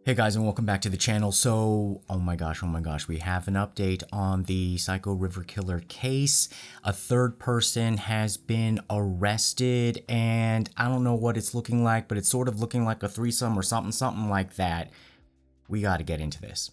Hey guys, and welcome back to the channel. So, oh my gosh, we have an update on the Psycho River Killer case. A third person has been arrested, and I don't know what it's looking like, but it's sort of looking like a threesome or something like that. We got to get into this.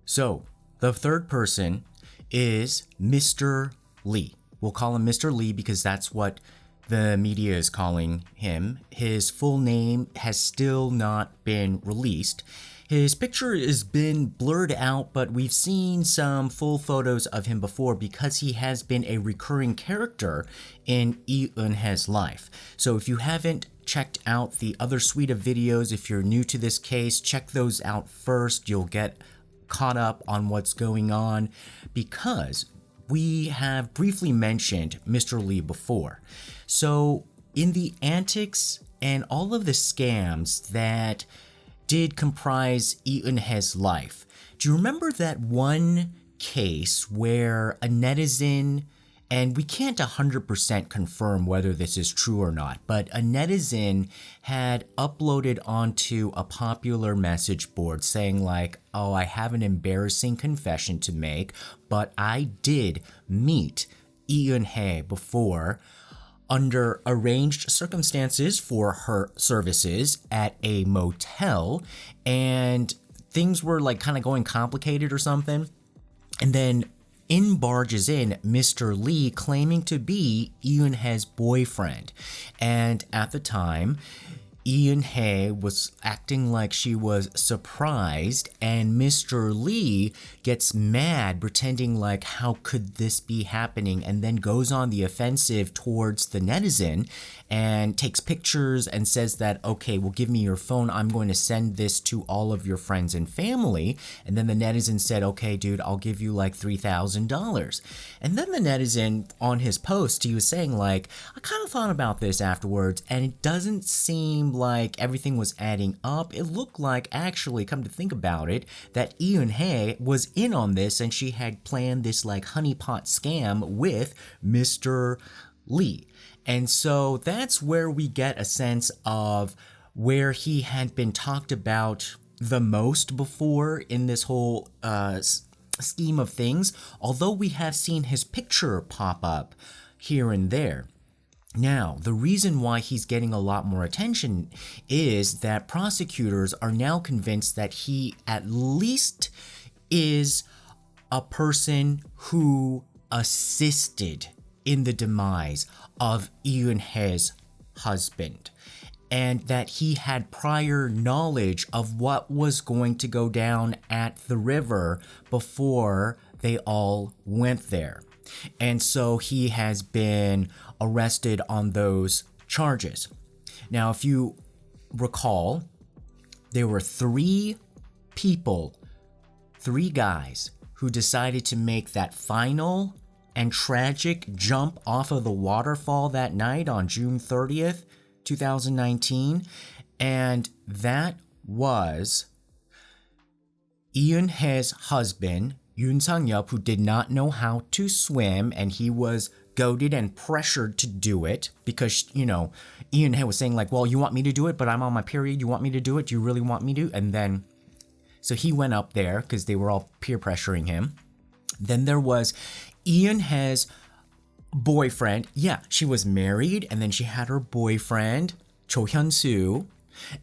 So, the third person is Mr. Lee. We'll call him Mr. Lee because that's what the media is calling him. His full name has still not been released. His picture has been blurred out, but we've seen some full photos of him before because he has been a recurring character in Yoon's life. So if you haven't checked out the other suite of videos, if you're new to this case, check those out first. You'll get caught up on what's going on because we have briefly mentioned Mr. Lee before. So in the antics and all of the scams that did comprise Yoon's life, do you remember that one case where a netizen, and we can't 100% confirm whether this is true or not, but a netizen had uploaded onto a popular message board saying like, oh, I have an embarrassing confession to make, but I did meet Yoon before under arranged circumstances for her services at a motel, and things were like kind of going complicated or something. And then in barges in Mr. Lee claiming to be Yoon's boyfriend. And at the time, Yoon was acting like she was surprised, and Mr. Lee gets mad, pretending like, how could this be happening? And then goes on the offensive towards the netizen and takes pictures and says that, okay, well, give me your phone. I'm going to send this to all of your friends and family. And then the netizen said, okay, dude, I'll give you like $3,000. And then the netizen on his post, he was saying like, I kind of thought about this afterwards, and it doesn't seem like everything was adding up. It looked like, actually, come to think about it, that Yoon was in on this, and she had planned this like honeypot scam with Mr. Lee. And so that's where we get a sense of where he had been talked about the most before in this whole scheme of things, although we have seen his picture pop up here and there. Now, the reason why he's getting a lot more attention is that prosecutors are now convinced that he at least is a person who assisted in the demise of Yoon's husband, and that he had prior knowledge of what was going to go down at the river before they all went there. And so he has been arrested on those charges. Now, if you recall, there were three guys who decided to make that final and tragic jump off of the waterfall that night on June 30th, 2019. And that was Yoon's husband, Yoon Sang-yup, who did not know how to swim, and he was goaded and pressured to do it because, you know, Yoon was saying like, well, you want me to do it, but I'm on my period. You want me to do it? Do you really want me to? And then, so he went up there because they were all peer pressuring him. Then there was Yoon's boyfriend. Yeah, she was married, and then she had her boyfriend, Cho Hyun-soo.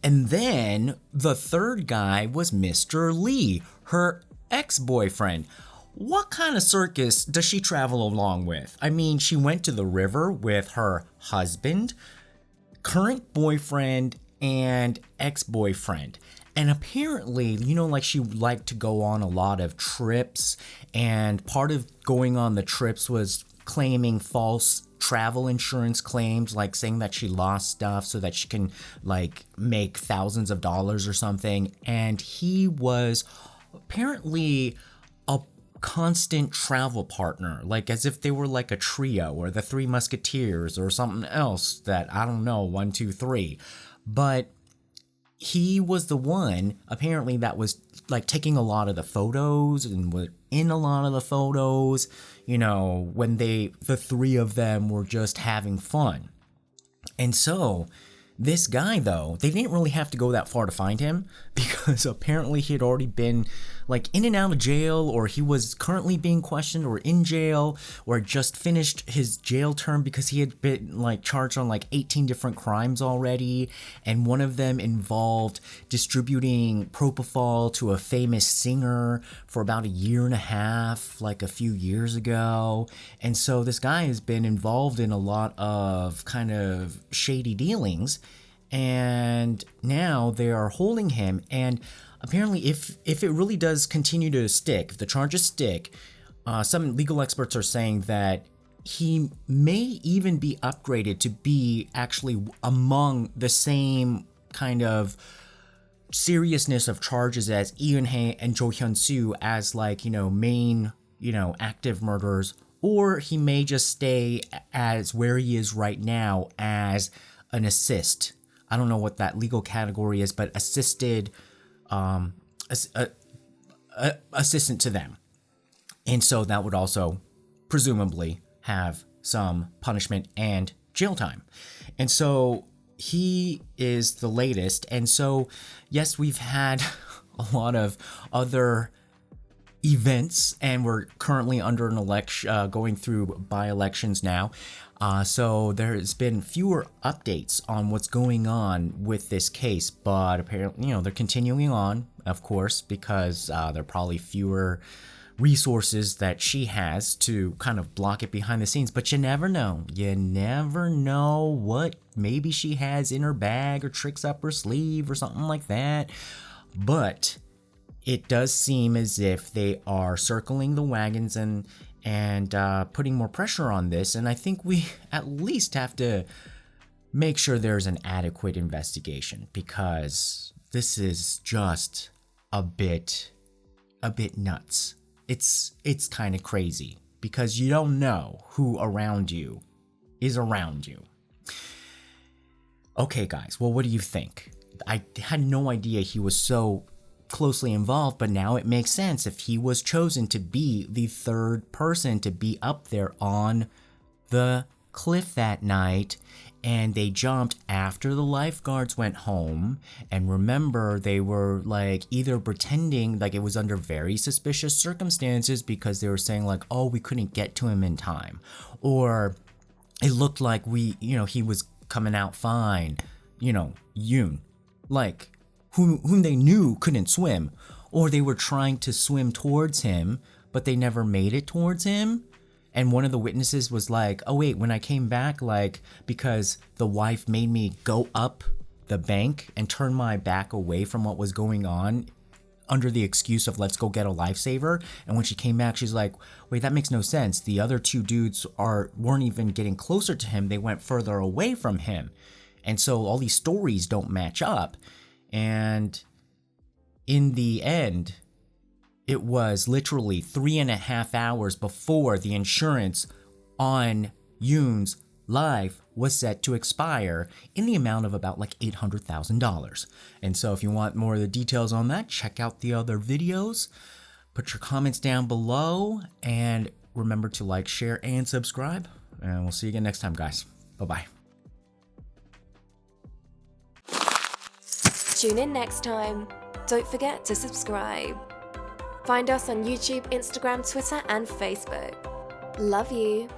And then the third guy was Mr. Lee, her ex-boyfriend. What kind of circus does she travel along with? I mean, she went to the river with her husband, current boyfriend, and ex-boyfriend. And apparently, you know, like she liked to go on a lot of trips, and part of going on the trips was claiming false travel insurance claims, like saying that she lost stuff so that she can like make thousands of dollars or something. And he was apparently a constant travel partner, like as if they were like a trio or the Three Musketeers or something else that I don't know, 1, 2, 3. But he was the one apparently that was like taking a lot of the photos and were in a lot of the photos, you know, when the three of them were just having fun. And so this guy, though, they didn't really have to go that far to find him because apparently he had already been like in and out of jail, or he was currently being questioned or in jail, or just finished his jail term because he had been like charged on like 18 different crimes already. And one of them involved distributing propofol to a famous singer for about a year and a half, like a few years ago. And so this guy has been involved in a lot of kind of shady dealings. And now they are holding him, and apparently if it really does continue to stick, if the charges stick, some legal experts are saying that he may even be upgraded to be actually among the same kind of seriousness of charges as Eun Hae and Jo Hyun-soo as like, you know, main, you know, active murderers, or he may just stay as where he is right now as an assist. I don't know what that legal category is, but assisted, assistant to them. And so that would also presumably have some punishment and jail time. And so he is the latest. And so, yes, we've had a lot of other events, and we're currently under an election, going through by-elections now. So there's been fewer updates on what's going on with this case, but apparently, you know, they're continuing on, of course, because there are probably fewer resources that she has to kind of block it behind the scenes. But you never know. You never know what maybe she has in her bag or tricks up her sleeve or something like that. But it does seem as if they are circling the wagons and putting more pressure on this. And I think we at least have to make sure there's an adequate investigation, because this is just a bit nuts. It's kind of crazy because you don't know who around you is around you. Okay, guys, well, what do you think? I had no idea he was so closely involved, but now it makes sense. If he was chosen to be the third person to be up there on the cliff that night, and they jumped after the lifeguards went home, and remember, they were like either pretending like it was under very suspicious circumstances because they were saying like, oh, we couldn't get to him in time, or it looked like he was coming out fine, Yoon, like whom they knew couldn't swim, or they were trying to swim towards him, but they never made it towards him. And one of the witnesses was like, oh wait, when I came back, like, because the wife made me go up the bank and turn my back away from what was going on under the excuse of let's go get a lifesaver. And when she came back, she's like, wait, that makes no sense. The other two dudes weren't even getting closer to him. They went further away from him. And so all these stories don't match up. And in the end, it was literally 3.5 hours before the insurance on Yoon's life was set to expire in the amount of about like $800,000. And so if you want more of the details on that, check out the other videos. Put your comments down below, and remember to like, share, and subscribe. And we'll see you again next time, guys. Bye-bye. Tune in next time. Don't forget to subscribe. Find us on YouTube, Instagram, Twitter, and Facebook. Love you.